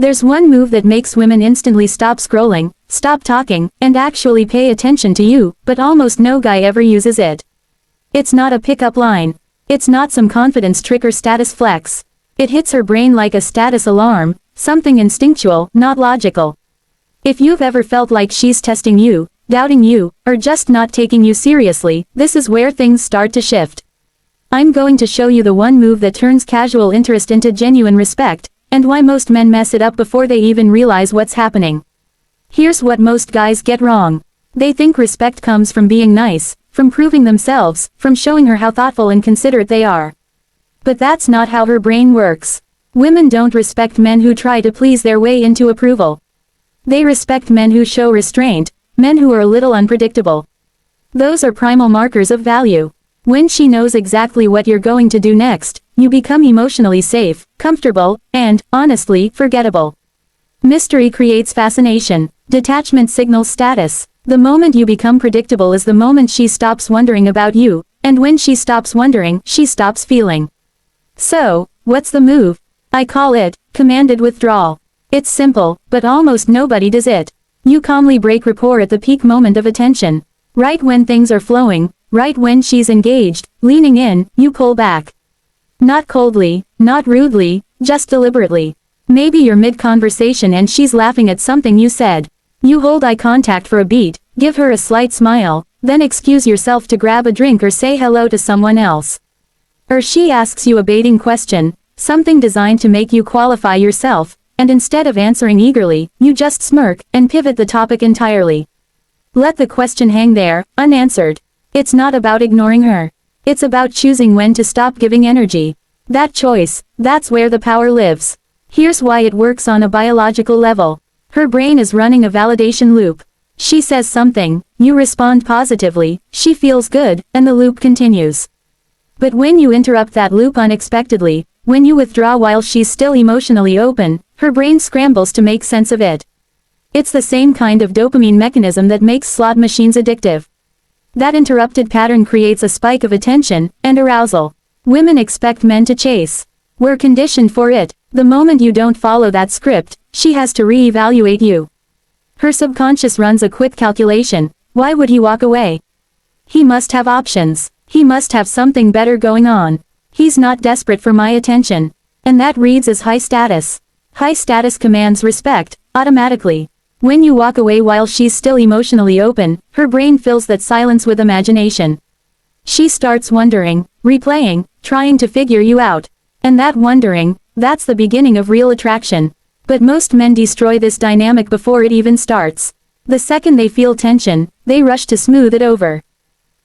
There's one move that makes women instantly stop scrolling, stop talking, and actually pay attention to you, but almost no guy ever uses it. It's not a pickup line. It's not some confidence trick or status flex. It hits her brain like a status alarm, something instinctual, not logical. If you've ever felt like she's testing you, doubting you, or just not taking you seriously, this is where things start to shift. I'm going to show you the one move that turns casual interest into genuine respect, and why most men mess it up before they even realize what's happening. Here's what most guys get wrong. They think respect comes from being nice, from proving themselves, from showing her how thoughtful and considerate they are. But that's not how her brain works. Women don't respect men who try to please their way into approval. They respect men who show restraint, men who are a little unpredictable. Those are primal markers of value. When she knows exactly what you're going to do next, you become emotionally safe, comfortable, and, honestly, forgettable. Mystery creates fascination. Detachment signals status. The moment you become predictable is the moment she stops wondering about you, and when she stops wondering, she stops feeling. So, what's the move? I call it, commanded withdrawal. It's simple, but almost nobody does it. You calmly break rapport at the peak moment of attention. Right when things are flowing, right when she's engaged, leaning in, you pull back. Not coldly, not rudely, just deliberately. Maybe you're mid-conversation and she's laughing at something you said. You hold eye contact for a beat, give her a slight smile, then excuse yourself to grab a drink or say hello to someone else. Or she asks you a baiting question, something designed to make you qualify yourself, and instead of answering eagerly, you just smirk and pivot the topic entirely. Let the question hang there, unanswered. It's not about ignoring her. It's about choosing when to stop giving energy. That choice, that's where the power lives. Here's why it works on a biological level. Her brain is running a validation loop. She says something, you respond positively, she feels good, and the loop continues. But when you interrupt that loop unexpectedly, when you withdraw while she's still emotionally open, her brain scrambles to make sense of it. It's the same kind of dopamine mechanism that makes slot machines addictive. That interrupted pattern creates a spike of attention and arousal. Women expect men to chase. We're conditioned for it. The moment you don't follow that script, she has to re-evaluate you. Her subconscious runs a quick calculation. Why would he walk away? He must have options. He must have something better going on. He's not desperate for my attention. And that reads as high status. High status commands respect, automatically. When you walk away while she's still emotionally open, her brain fills that silence with imagination. She starts wondering, replaying, trying to figure you out. And that wondering, that's the beginning of real attraction. But most men destroy this dynamic before it even starts. The second they feel tension, they rush to smooth it over.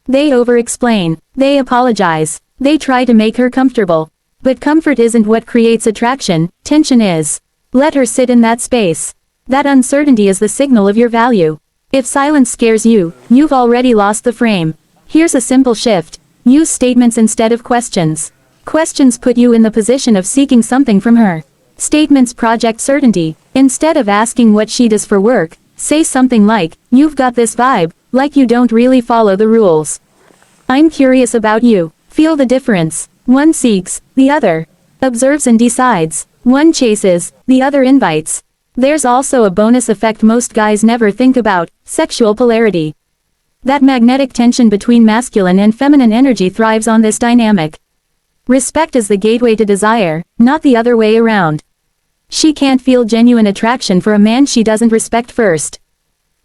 They over-explain, they apologize, they try to make her comfortable. But comfort isn't what creates attraction, tension is. Let her sit in that space. That uncertainty is the signal of your value. If silence scares you, you've already lost the frame. Here's a simple shift. Use statements instead of questions. Questions put you in the position of seeking something from her. Statements project certainty. Instead of asking what she does for work, say something like, you've got this vibe, like you don't really follow the rules. I'm curious about you. Feel the difference. One seeks, the other observes and decides. One chases, the other invites. There's also a bonus effect most guys never think about, sexual polarity. That magnetic tension between masculine and feminine energy thrives on this dynamic. Respect is the gateway to desire, not the other way around. She can't feel genuine attraction for a man she doesn't respect first.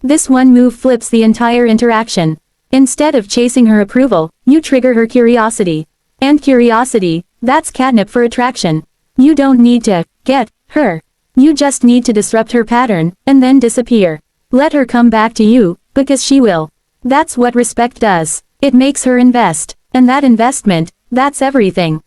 This one move flips the entire interaction. Instead of chasing her approval, you trigger her curiosity. And curiosity, that's catnip for attraction. You don't need to get her. You just need to disrupt her pattern, and then disappear. Let her come back to you, because she will. That's what respect does. It makes her invest. And that investment, that's everything.